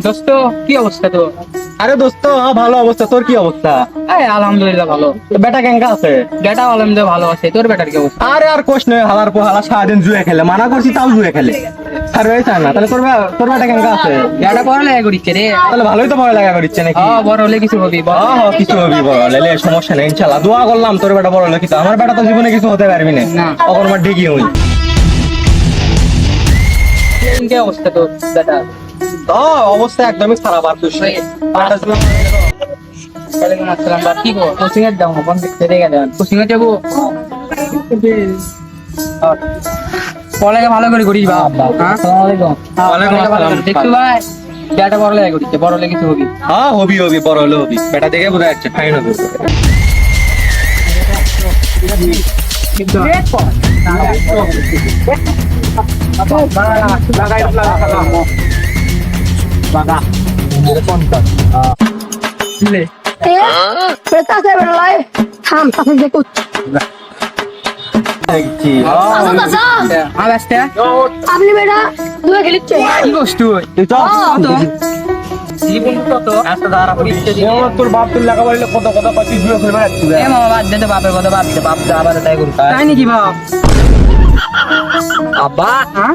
দোস্ত কি অবস্থা তোর? আরে দোস্ত ভালো অবস্থা, তোর কি অবস্থা? এই আলহামদুলিল্লাহ ভালো। তো বেটা কেঙ্কা আছে? বেটা আলহামদুলিল্লাহ ভালো আছে, তোর বেটার কি অবস্থা? আরে আর কোশ নয়, হালার পর হালা সারাদিন জুয়ে খেলে, মানা করছি তাও জুয়ে খেলে। আর ওই চায় না, তাহলে তোর বেটা কেঙ্কা আছে? বেটা পড়ালেখা করিচ্ছে রে। তাহলে ভালোই তো পড়ালেখা করছে নাকি? বড় হলে কিছু হবি বল। কিছু হবি বড় হলে, সমস্যা নেই ইনশাল্লাহ। দোয়া করলাম তোর বেটা বড় হলে কিছু, আমার বেটা তো জীবনে কিছু হতে পারবি না। না। তখন আমার ডিগি হই। কি অবস্থা তোর বেটা? অবস্থা একদমই খারাপ। আর তুই ওয়ালাইকুম আসসালাম। বা কি গো কোচিং এর দাও কোন দেখতে রে গেলেন? কোচিং এ যাবো। পড়ালেখা ভালো করে করিস বাপ। হ্যাঁ আসসালামু আলাইকুম। ওয়ালাইকুম আসসালাম। দেখছো ভাই বেটা পড়ালেখা করিচ্ছে, বড় হলে কিছু হবি। হবি হবি, বড় হলে হবি। বেটা দেখে বোঝা যাচ্ছে ফাইন হবে। Berita saya berlai. Ham, tapi saya ikut. দেখছি Asal asal. আগাস্তে আপনি বেটা দুয়ে খেলিচ্ছে। কি করছ তুই? তুই তো কত? জীবন কত? একটা দাঁড়া পড়িচ্ছে। তোর বাপ তোর লেখা বললে কত কত পাচ্ছিস জুয়ে খেলবে যাচ্ছিস। এ মামা বাদ দে তো, বাপের কথা বাদ দে, বাপ তো আবার তাই করুক। তাই নাকি বাপ? আব্বা হ্যাঁ?